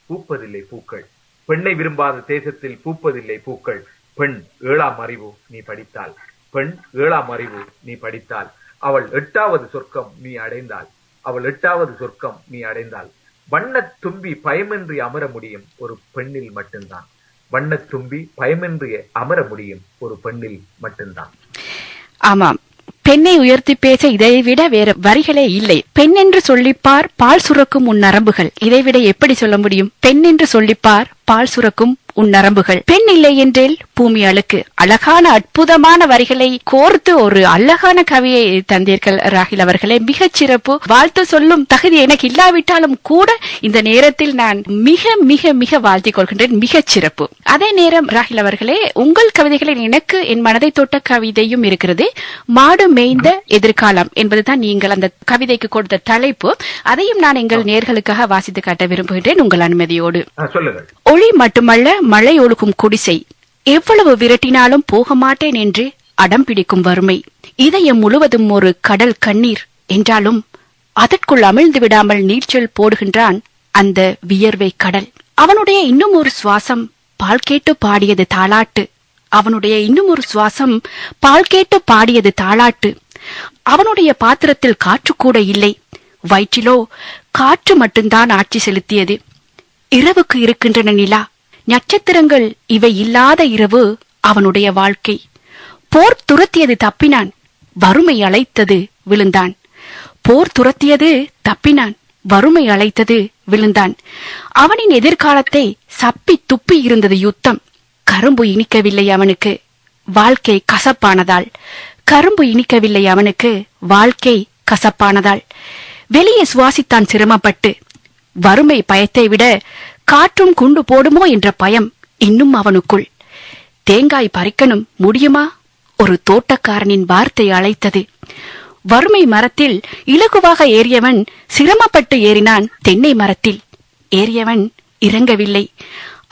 பூப்பதில்லை பூக்கள். பெண்ணை விரும்பாத தேசத்தில் பூப்பதில்லை பூக்கள். பெண் 7ஆம் அறிவு நீ படித்தாள். பெண் 7ஆம் அறிவு நீ படித்தாள். அவள் 8வது சொர்க்கம் நீ அடைந்தாள். அவள் 8வது சொர்க்கம் நீ அடைந்தாள். வண்ணத் தும்பி பயமின்றி அமர முடியும் ஒரு பெண்ணில் மட்டும்தான். வண்ணத் தும்பி பயமின்றி அமர முடியும் ஒரு பெண்ணில் மட்டும்தான். ஆமாம், பெண்ணை உயர்த்தி பேச இதைவிட வேற வரிகளே இல்லை. பெண் என்று சொல்லிப்பார் பால் சுரக்கும் உன் நரம்புகள். இதைவிட எப்படி சொல்ல முடியும்? பெண் என்று சொல்லிப்பார் பால் சுரக்கும் உன் நரம்புகள். பெண் இல்லை என்றேல் பூமி அழுக்கு. அழகான அற்புதமான வரிகளை கோர்த்து ஒரு அழகான கவியை தந்தீர்கள் ராகில் அவர்களே. மிகச் சிறப்பு. வாழ்த்து சொல்லும் தகுதி எனக்கு இல்லாவிட்டாலும் கூட இந்த நேரத்தில் நான் மிக மிக மிக வாழ்த்திக் கொள்கின்றேன். மிகச் சிறப்பு. அதே நேரம் ராகில் அவர்களே, உங்கள் கவிதைகளில் எனக்கு என் மனதை தொட்ட கவிதையும் இருக்கிறது. மாடு மேய்ந்த எதிர்காலம் என்பதுதான் நீங்கள் அந்த கவிதைக்கு கொடுத்த தலைப்பு. அதையும் நான் எங்கள் நேர்களுக்காக வாசித்து காட்ட விரும்புகின்றேன் உங்கள் அனுமதியோடு. ஒளி மட்டுமல்ல மழை ஒழுகும் குடிசை. எவ்வளவு விரட்டினாலும் போக மாட்டேன் என்று அடம் பிடிக்கும் வறுமை. இதயம் முழுவதும் ஒரு கடல் கண்ணீர் என்றாலும் அதற்குள் அமிழ்ந்து விடாமல் நீச்சல் போடுகின்றான் அந்த வியர்வை கடல். அவனுடைய இன்னும் ஒரு சுவாசம் பால் கேட்டு பாடியது தாலாட்டு. அவனுடைய இன்னும் ஒரு சுவாசம் பால் கேட்டு பாடியது தாலாட்டு. அவனுடைய பாத்திரத்தில் காற்று கூட இல்லை. வயிற்றிலோ காற்று மட்டும்தான் ஆட்சி செலுத்தியது. இரவுக்கு இருக்கின்றன நிலா, நட்சத்திரங்கள் இவை இல்லாத இரவு அவனுடைய வாழ்க்கை. போர் துரத்தியது தப்பினான், வறுமை அழைத்தது விழுந்தான். போர் துரத்தியது தப்பினான், வறுமை அழைத்தது விழுந்தான். அவனின் எதிர்காலத்தை சப்பி துப்பி இருந்தது யுத்தம். கரும்பு இனிக்கவில்லை அவனுக்கு, வாழ்க்கை கசப்பானதால். கரும்பு இனிக்கவில்லை அவனுக்கு, வாழ்க்கை கசப்பானதால். வெளியே சுவாசித்தான் சிரமப்பட்டு. வறுமை பயத்தை விட காற்றும் குண்டு போடுமோ என்ற பயம் இன்னும் அவனுக்குள். தேங்காய் பறிக்கணும் முடியுமா? ஒரு தோட்டக்காரனின் வார்த்தை அழைத்தது. வறுமை மரத்தில் இலகுவாக ஏறியவன் சிரமப்பட்டு ஏறினான் தென்னை மரத்தில். ஏறியவன் இறங்கவில்லை.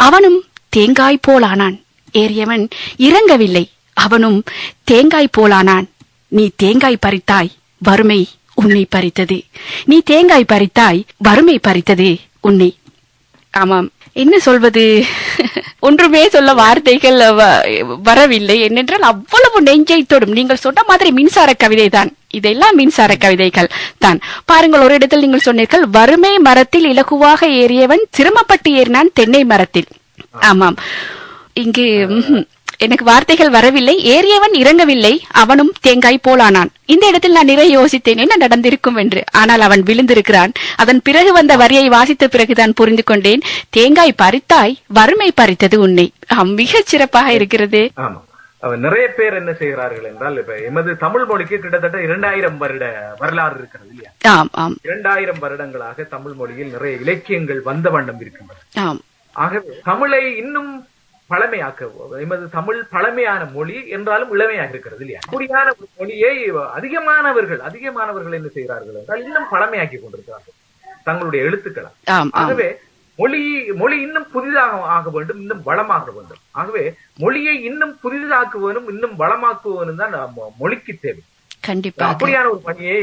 அவனும் தேங்காய் போலானான். ஏறியவன் இறங்கவில்லை, அவனும் தேங்காய் போலானான். நீ தேங்காய் பறித்தாய், வறுமை உன்னை பறித்தது. நீ தேங்காய் பறித்தாய், வறுமை பறித்தது உன்னை. ஆமாம், என்ன சொல்வது, ஒன்றுமே சொல்ல வார்த்தைகள் வரவில்லை. என்னென்றால் அவ்வளவு நெஞ்சை தொடும். நீங்கள் சொன்ன மாதிரி மின்சார கவிதை தான், இதெல்லாம் மின்சார கவிதைகள் தான். பாருங்கள், ஒரு இடத்தில் நீங்கள் சொன்னீர்கள், வறுமை மரத்தில் இலகுவாக ஏறியவன் சிரமப்பட்டு ஏறினான் தென்னை மரத்தில். ஆமாம், இங்கு எனக்கு வார்த்தைகள் வரவில்லை. ஏறியவன் இறங்கவில்லை, அவனும் தேங்காய் போலானான். இந்த இடத்தில் நான் நிறைய யோசித்தேன் என்ன நடந்திருக்கும் என்று. ஆனால் அவன் விழுந்திருக்கிறான். அதன் பிறகு வந்த வரியை வாசித்த பிறகுதான் புரிந்து கொண்டேன், தேங்காய் பறித்தாய், வறுமை பறித்தது உன்னை. மிகச் சிறப்பாக இருக்கிறது. நிறைய பேர் என்ன செய்கிறார்கள் என்றால், இப்ப எமது தமிழ் மொழிக்கு கிட்டத்தட்ட 2000 வருட வரலாறு இருக்கிறது இல்லையா? 2000 வருடங்களாக தமிழ் மொழியில் நிறைய இலக்கியங்கள் வந்த வண்ணம் இருக்கின்றன. ஆகவே தமிழை இன்னும் பழமையாக்க, எமது தமிழ் பழமையான மொழி என்றாலும் இளமையாக இருக்கிறது இல்லையா? அப்படியான மொழியை அதிகமானவர்கள் என்ன செய்கிறார்கள் என்றால் இன்னும் பழமையாக்கி கொண்டிருக்கிறார்கள் தங்களுடைய எழுத்துக்களை. ஆகவே மொழி இன்னும் புதிதாக ஆக வேண்டும், இன்னும் வளமாக வேண்டும். ஆகவே மொழியை இன்னும் புதிதாக்குவனும் இன்னும் வளமாக்குவனும் தான் மொழிக்கு தேவை. கண்டிப்பா அப்படியான ஒரு பணியை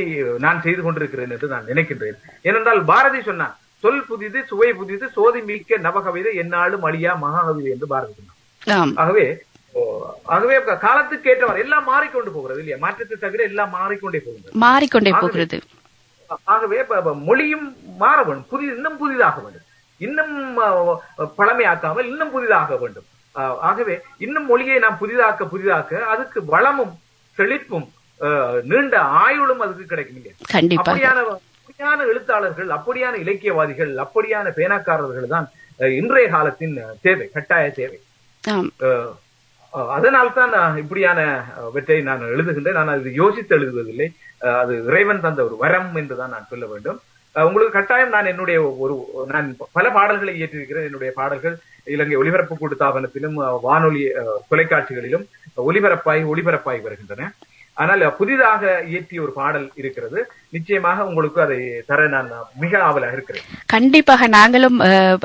நான் செய்து கொண்டிருக்கிறேன் என்று நான் நினைக்கின்றேன். ஏனென்றால் பாரதி சொன்னான், சொல் புதிது, சுவை புதிது, சோதி மிக்க நவகவிதை, என்னாலும் அழியா மகாகவிதை என்று பாரதி சொன்னான். ஆகவே காலத்துக்கு ஏற்றவர் எல்லாம் மாறிக்கொண்டு போகிறது இல்லையா? மாற்றத்தை தவிர எல்லாம் மாறிக்கொண்டே போகிறது. ஆகவே மொழியும் மாற வேண்டும், இன்னும் புதிதாக வேண்டும், இன்னும் பழமையாக்காமல் இன்னும் புதிதாக வேண்டும். ஆகவே இன்னும் மொழியை நாம் புதிதாக்க அதுக்கு வளமும் செழிப்பும் நீண்ட ஆயுளும் அதுக்கு கிடைக்கும் இல்லையா? அப்படியான எழுத்தாளர்கள், அப்படியான இலக்கியவாதிகள், அப்படியான பேனாக்காரர்கள் தான் இன்றைய காலத்தின் தேவை, கட்டாய தேவை. அதனால்தான் இப்படியான வெற்றை நான் எழுதுகின்றேன். நான் அது யோசித்து எழுதுவதில்லை, அது இறைவன் தந்த ஒரு வரம் என்றுதான் நான் சொல்ல வேண்டும். உங்களுக்கு கட்டாயம் நான் பல பாடல்களை இயற்றியிருக்கிறேன். என்னுடைய பாடல்கள் இலங்கை ஒலிபரப்பு கூட்டுத்தாபனத்திலும் வானொலி தொலைக்காட்சிகளிலும் ஒளிபரப்பாய் வருகின்றன. ஆனால் புதிதாக இயற்றிய ஒரு பாடல் இருக்கிறது. நிச்சயமாக உங்களுக்கு அதை தர நான் மிக ஆவலாக இருக்கிறேன். கண்டிப்பாக நாங்களும்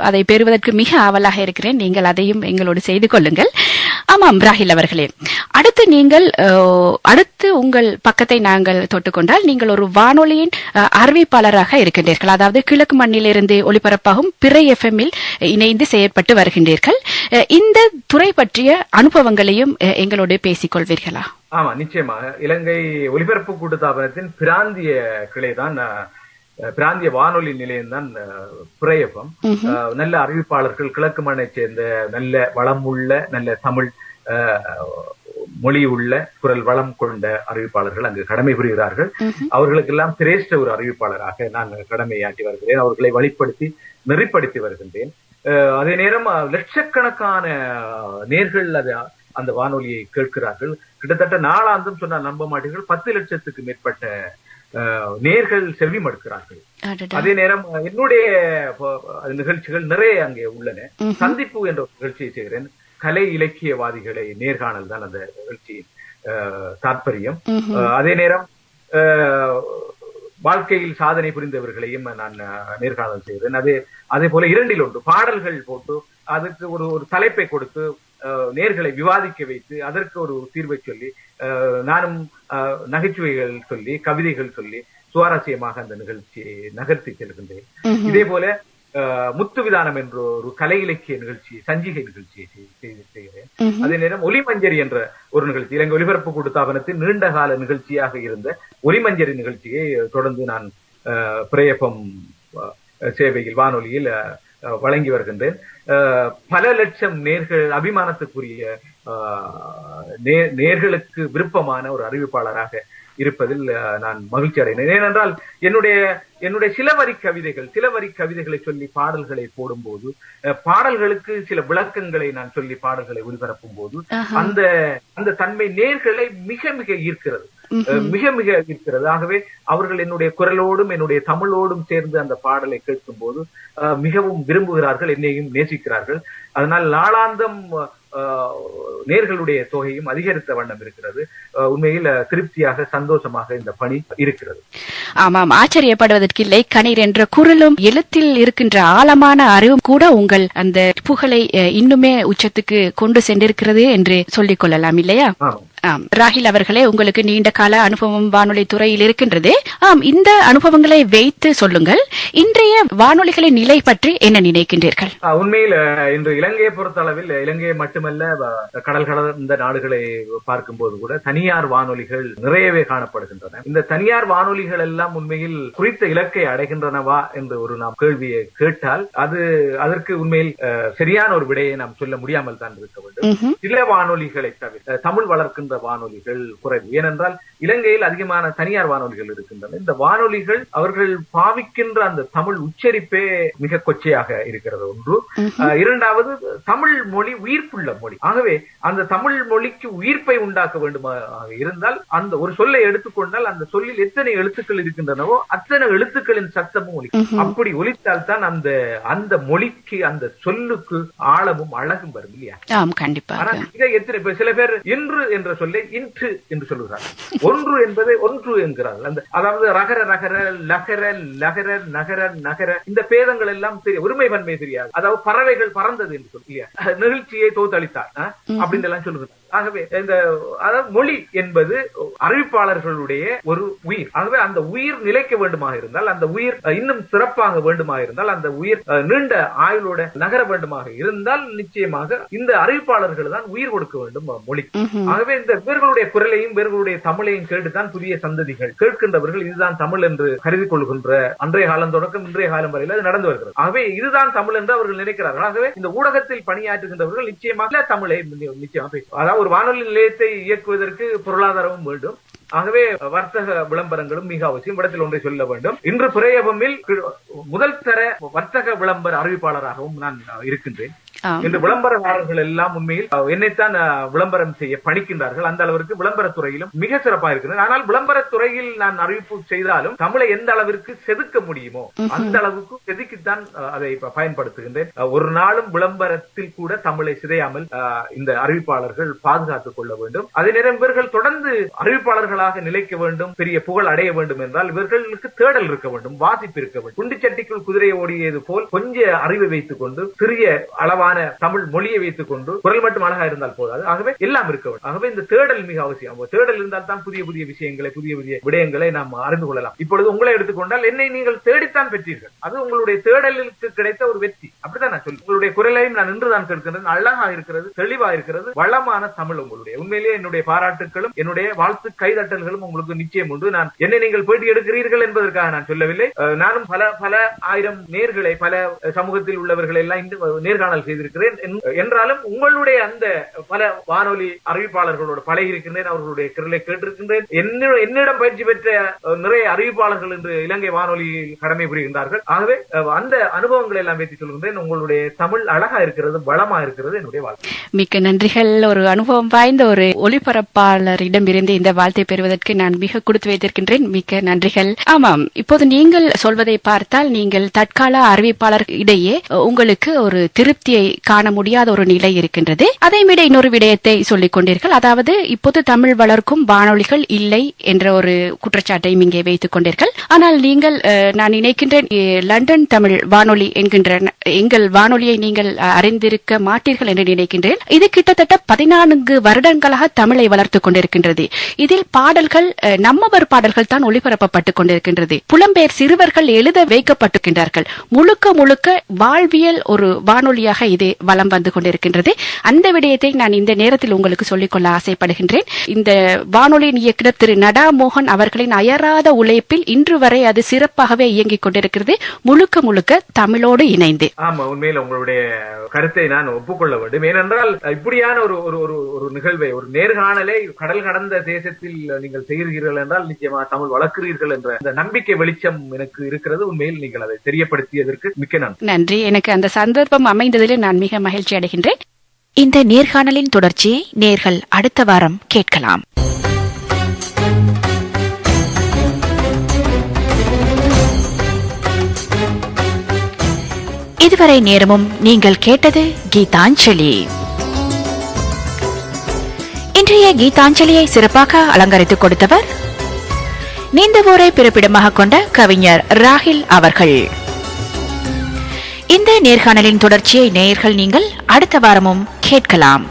அதை பெறுவதற்கு மிக ஆவலாக இருக்கிறேன். நீங்கள் அதையும் எங்களோடு செய்து கொள்ளுங்கள். ஆமாம் ராஹில் அவர்களே, அடுத்து உங்கள் பக்கத்தை நாங்கள் தொட்டுக்கொண்டால், நீங்கள் ஒரு வானொலியின் அறிவிப்பாளராக இருக்கின்றீர்கள். அதாவது கிழக்கு மண்ணிலிருந்து ஒளிபரப்பாகும் பிறை FM-இல் இணைந்து செயற்பட்டு வருகின்றீர்கள். இந்த துறை பற்றிய அனுபவங்களையும் எங்களோடு பேசிக் கொள்வீர்களா? ஆமா, நிச்சயமாக. இலங்கை ஒலிபரப்பு கூட்டுத்தாபனத்தின் பிராந்திய கிளைதான், பிராந்திய வானொலி நிலையம் தான் பிறை FM. நல்ல அறிவிப்பாளர்கள், கிழக்கு மண்ணை சேர்ந்த நல்ல வளமுள்ள, நல்ல தமிழ் மொழி உள்ள, குரல் வளம் கொண்ட அறிவிப்பாளர்கள் அங்கு கடமை புரிகிறார்கள். அவர்களுக்கெல்லாம் சிரேஷ்ட ஒரு அறிவிப்பாளராக நான் கடமையாற்றி வருகிறேன். அவர்களை வழிப்படுத்தி நெறிப்படுத்தி வருகின்றேன். அதே நேரம் லட்சக்கணக்கான நேர்கள் அந்த வானொலியை கேட்கிறார்கள். கிட்டத்தட்ட நாளாந்தம் சொன்னால் நம்ப மாட்டீர்கள், 10 லட்சத்துக்கு மேற்பட்ட நேர்கள் செவி மடுக்கிறார்கள். அதே நேரம் என்னுடைய நிகழ்ச்சிகள் நிறைய அங்கே உள்ளன. சந்திப்பு என்ற நிகழ்ச்சியை செய்கிறேன். கலை இலக்கியவாதிகளை நேர்காணல் தான் அந்த நிகழ்ச்சியின் தாற்பயம். அதே நேரம் வாழ்க்கையில் சாதனை புரிந்தவர்களையும் நான் நேர்காணல் செய்கிறேன். அதே போல 2இல் 1 பாடல்கள் போட்டு அதுக்கு ஒரு தலைப்பை கொடுத்து நேர்களை விவாதிக்க வைத்து அதற்கு ஒரு தீர்வை சொல்லி, நானும் நகைச்சுவைகள் சொல்லி, கவிதைகள் சொல்லி சுவாரஸ்யமாக அந்த நிகழ்ச்சியை நகர்த்தி செல்கின்றேன். இதே போல முத்துவிதானம் என்ற ஒரு கலை இலக்கிய நிகழ்ச்சி, சஞ்சிகை நிகழ்ச்சியை செய்கிறேன். அதே நேரம் ஒலிமஞ்சரி என்ற ஒரு நிகழ்ச்சி, இலங்கை ஒலிபரப்பு கூட்டுத்தாபனத்தின் நீண்ட கால நிகழ்ச்சியாக இருந்த ஒலிமஞ்சரி நிகழ்ச்சியை தொடர்ந்து நான் பிறை FM சேவையில் வானொலியில் வழங்கி வருகின்றேன். பல லட்சம் நேர்கள், அபிமானத்துக்குரிய நேர்களுக்கு விருப்பமான ஒரு அறிவிப்பாளராக இருப்பதில் நான் மகிழ்ச்சி அடைகிறேன். ஏனென்றால் என்னுடைய சில வரி கவிதைகளை சொல்லி பாடல்களை போடும்போது, பாடல்களுக்கு சில விளக்கங்களை நான் சொல்லி பாடல்களை ஒளிபரப்பும் போது அந்த தன்மை நேர்களை மிக மிக ஈர்க்கிறது. மிக மிக இருக்கிறது. ஆகவே அவர்கள் என்னுடைய குரலோடும் என்னுடைய தமிழோடும் சேர்ந்து அந்த பாடலை கேட்கும் போது மிகவும் விரும்புகிறார்கள், என்னையும் நேசிக்கிறார்கள். அதனால் நாளாந்தம் நேர்களுடைய தொகையும் அதிகரித்த வண்ணம் இருக்கிறது. உண்மையில் திருப்தியாக சந்தோஷமாக இந்த பணி இருக்கிறது. ஆமாம், ஆச்சரியப்படுவதற்கு இல்லை. கணீர் என்ற குரலும் எழுத்தில் இருக்கின்ற ஆழமான அறிவும் கூட உங்கள் அந்த புகழை இன்னுமே உச்சத்துக்கு கொண்டு சென்றிருக்கிறது என்று சொல்லிக் கொள்ளலாம் இல்லையா? ராஹில் அவர்களே, உங்களுக்கு நீண்ட கால அனுபவம் வானொலி துறையில் இருக்கின்றது. இந்த அனுபவங்களை வைத்து சொல்லுங்கள், இன்றைய வானொலிகளின் நிலை பற்றி என்ன நினைக்கின்றீர்கள்? உண்மையில் இன்று இலங்கையை பொறுத்த அளவில், இலங்கையை மட்டுமல்ல கடல் கடந்த நாடுகளை பார்க்கும் போது கூட தனியார் வானொலிகள் நிறையவே காணப்படுகின்றன. இந்த தனியார் வானொலிகள் எல்லாம் உண்மையில் குறித்த இலக்கை அடைகின்றனவா என்று ஒரு நாம் கேள்வியை கேட்டால் அதற்கு உண்மையில் சரியான ஒரு விடையை நாம் சொல்ல முடியாமல் தான் இருக்க வேண்டும். சில வானொலிகளை தவிர தமிழ் வளர்க்கின்ற வானொலிகள் குறைவு. ஏனென்றால் இலங்கையில் அதிகமான தனியார் வானொலிகள் இருக்கின்றன. இந்த வானொலிகள் அவர்கள் பாவிக்கின்ற அந்த தமிழ் உச்சரிப்பே மிக கொச்சையாக இருக்கிறது ஒன்று. இரண்டாவது, தமிழ் மொழி உயிர்ப்புள்ள மொழி. ஆகவே அந்த தமிழ் மொழிக்கு உயிர்ப்பை உண்டாக்க வேண்டுமாக இருந்தால் அந்த ஒரு சொல்லை எடுத்துக்கொண்டால் அந்த சொல்லில் எத்தனை எழுத்துக்கள் இருக்கின்றனவோ அத்தனை எழுத்துக்களின் சத்தமும் ஒலிக்கும். அப்படி ஒலித்தால் தான் அந்த மொழிக்கு அந்த சொல்லுக்கு ஆழமும் அழகும் வரும் இல்லையா? கண்டிப்பா. எத்தனை சில பேர் இன்று என்ற சொல்லை இன்று என்று சொல்லுகிறார்கள். ஒன்று என்பதை ஒன்று என்கிறார்கள். அதாவது ரகர ரகர லகர லகர நகர நகர இந்த பேதங்கள் எல்லாம் ஒருமை பன்மை தெரியாது. அதாவது பறவைகள் பறந்தது என்று சொல்லியா, நிகழ்ச்சியை தோத்தளித்தார் அப்படின்னு எல்லாம் சொல்லுகிறார். ஆகவே அதாவது மொழி என்பது அறிவிப்பாளர்களுடைய ஒரு உயிர். ஆகவே அந்த உயிர் நிலைக்க வேண்டுமாக இருந்தால், அந்த உயிர் இன்னும் சிறப்பாக வேண்டுமாக இருந்தால், அந்த உயிர் நீண்ட ஆயுளோட நகர வேண்டுமாக இருந்தால் நிச்சயமாக இந்த அறிவிப்பாளர்கள் தான் உயிர் கொடுக்க வேண்டும் மொழி. ஆகவே இந்த இவர்களுடைய குரலையும் இவர்களுடைய தமிழையும் கேட்டுத்தான் புதிய சந்ததிகள் கேட்கின்றவர்கள் இதுதான் தமிழ் என்று கருதி கொள்கின்ற அன்றைய காலம் தொடக்கம் இன்றைய காலம் வரையில் அது நடந்து வருகிறது. ஆகவே இதுதான் தமிழ் என்று அவர்கள் நினைக்கிறார்கள். ஆகவே இந்த ஊடகத்தில் பணியாற்றுகின்றவர்கள் நிச்சயமாக தமிழை நிச்சயமாக பேசுவார். அதாவது ஒரு வானொலி நிலையத்தை இயக்குவதற்கு பொருளாதாரமும் வேண்டும். ஆகவே வர்த்தக விளம்பரங்களும் மிக அவசியம். இடத்தில் ஒன்றை சொல்ல வேண்டும், இன்று பிரேயபமில் முதல் தர வர்த்தக விளம்பர அறிவிப்பாளராகவும் நான் இருக்கின்றேன். இந்த விளம்பரதாரர்கள் எல்லாம் உண்மையில் என்னைத்தான் விளம்பரம் செய்ய பணிக்கின்றார்கள். அந்த அளவிற்கு விளம்பரத்துறையிலும் மிக சிறப்பாக இருக்கிறது. ஆனால் விளம்பரத்துறையில் நான் அறிவிப்பு செய்தாலும் தமிழை எந்த அளவிற்கு செதுக்க முடியுமோ அந்த அளவுக்கு செதுக்கித்தான் அதை பயன்படுத்துகின்றேன். ஒரு நாளும் விளம்பரத்தில் கூட தமிழை சிதையாமல் இந்த அறிவிப்பாளர்கள் பாதுகாத்துக் கொள்ள வேண்டும். அதே நேரம் இவர்கள் தொடர்ந்து அறிவிப்பாளர்களாக நிலைக்க வேண்டும், பெரிய புகழ் அடைய வேண்டும் என்றால் இவர்களுக்கு தேடல் இருக்க வேண்டும், வாசிப்பு இருக்க வேண்டும். குண்டிச்சட்டிக்குள் குதிரை ஓடியது போல் கொஞ்ச அறிவை வைத்துக் கொண்டு சிறிய அளவான தமிழ் மொழியை வைத்துக் கொண்டு குரல் மட்டும் அழகா இருந்தால் போதாது. ஆகவே எல்லாம் இருக்க வேண்டும். ஆகவே இந்த தேடல் மிக அவசியம். தேடல் இருந்தால் தான் புதிய புதிய விஷயங்களை, புதிய புதிய விடயங்களை நாம் அறிந்து கொள்ளலாம். இப்பொழுது உங்களை எடுத்துக்கொண்டால் என்னை நீங்கள் தேடித்தான் பெற்றீர்கள். அது உங்களுடைய தேடலுக்கு கிடைத்த ஒரு வெற்றி. அப்படித்தான் நான் சொல்லுவேன். உங்களுடைய குரலையும் நான் இன்றுதான் கேட்கிறேன். அழகா இருக்கிறது, தெளிவா இருக்கிறது, வளமான தமிழ் உங்களுடைய. உண்மையிலேயே என்னுடைய பாராட்டுகளும் என்னுடைய வாழ்த்து கைதட்டல்களும் உங்களுக்கு நிச்சயம் உண்டு. நான் என்னை நீங்கள் பேட்டி எடுக்கிறீர்கள் என்பதற்காக நான் சொல்லவில்லை. நானும் பல பல ஆயிரம் நேர்களை, பல சமூகத்தில் உள்ளவர்களை எல்லாம் நேர்காணல் செய்திருக்கிறேன். என்றாலும் உங்களுடைய அந்த பல வானொலி அறிவிப்பாளர்களோடு பழகி இருக்கின்றேன், அவர்களுடைய குரலை கேட்டிருக்கின்றேன். என்னிடம் பயிற்சி பெற்ற நிறைய அறிவிப்பாளர்கள் இன்று இலங்கை வானொலியில் கடமை புரிகின்றார்கள். ஆகவே அந்த அனுபவங்களை எல்லாம் வைத்து சொல்கின்றேன். உங்களுடைய தமிழ் அழகா இருக்கிறது, வளமா இருக்கிறது. என்னுடைய வாழ்க்கை. மிக்க நன்றிகள். ஒரு அனுபவம் வாய்ந்த ஒரு ஒளிபரப்பாளரிடம் இருந்து இந்த வாழ்த்தை பெறுவதற்கு நான் மிக கொடுத்து வைத்திருக்கின்றேன். மிக்க நன்றிகள். ஆமாம், இப்போது நீங்கள் சொல்வதை பார்த்தால் நீங்கள் தற்கால அறிவிப்பாளர் இடையே உங்களுக்கு ஒரு திருப்தியை காண முடியாத ஒரு நிலை இருக்கின்றது. அதை விட இன்னொரு விடயத்தை சொல்லிக் கொண்டீர்கள். அதாவது இப்போது தமிழ் வளர்க்கும் வானொலிகள் இல்லை என்ற ஒரு குற்றச்சாட்டையும் இங்கே வைத்துக் கொண்டீர்கள். ஆனால் நீங்கள், நான் நினைக்கின்றேன், லண்டன் தமிழ் வானொலி என்கின்ற எங்கள் வானொலியை நீங்கள் அறிந்திருக்க மாட்டீர்கள் என்று நினைக்கின்றேன். இது கிட்டத்தட்ட 14 வருடங்களாக தமிழை வளர்த்துக் கொண்டிருக்கின்றது. இதில் பாடல்கள் நம்மவர் பாடல்கள் தான் ஒளிபரப்பப்பட்டுக் கொண்டிருக்கின்றது. புலம்பெயர் சிறுவர்கள் எழுத வைக்கப்பட்டிருக்கின்றார்கள். முழுக்க முழுக்க வாழ்வியல் ஒரு வானொலியாக இது வலம் வந்து கொண்டிருக்கின்றது. அந்த விடயத்தை நான் இந்த நேரத்தில் உங்களுக்கு சொல்லிக்கொள்ள ஆசைப்படுகின்றேன். இந்த வானொலியின் இயக்குநர் திரு நடா மோகன் அவர்களின் அயராத உழைப்பில் இன்று வரை அது சிறப்பாகவே இயங்கிக் கொண்டிருக்கிறது, முழுக்க முழுக்க தமிழோடு இணைந்து. ஆமா, உண்மையில் உங்களுடைய கருத்தை நான் ஒப்புக்கொள்ள வேண்டும். ஏனென்றால் இப்படியான ஒரு நிகழ்வை, ஒரு நேர்காணலை கடல் கடந்த தேசத்தில் நீங்கள் செய்கிறீர்கள் என்றால் நிச்சயமாக தமிழ் வளர்க்கிறீர்கள் என்ற அந்த நம்பிக்கை வெளிச்சம் எனக்கு இருக்கிறது. உண்மையில் நீங்கள் அதை தெரியப்படுத்தியதற்கு மிக்க நன்றி. எனக்கு அந்த சந்தர்ப்பம் அமைந்ததில் நான் மிக மகிழ்ச்சி அடைகின்றேன். இந்த நேர்காணலின் தொடர்ச்சியை நேர்கள் அடுத்த வாரம் கேட்கலாம். இதுவரை நேரமும் நீங்கள் கேட்டது கீதாஞ்சலி. இன்றைய கீதாஞ்சலியை சிறப்பாக அலங்கரித்துக் கொடுத்தவர் நீந்தவூரை பிறப்பிடமாக கொண்ட கவிஞர் ராஹில் அவர்கள். இந்த நேர்காணலின் தொடர்ச்சியை நேயர்கள் நீங்கள் அடுத்த வாரமும் கேட்கலாம்.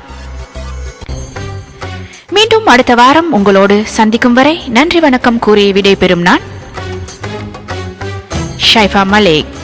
மீண்டும் அடுத்த வாரம் உங்களோடு சந்திக்கும் வரை நன்றி வணக்கம் கூறி விடைபெறும் நான் ஷைஃபா மலிக்.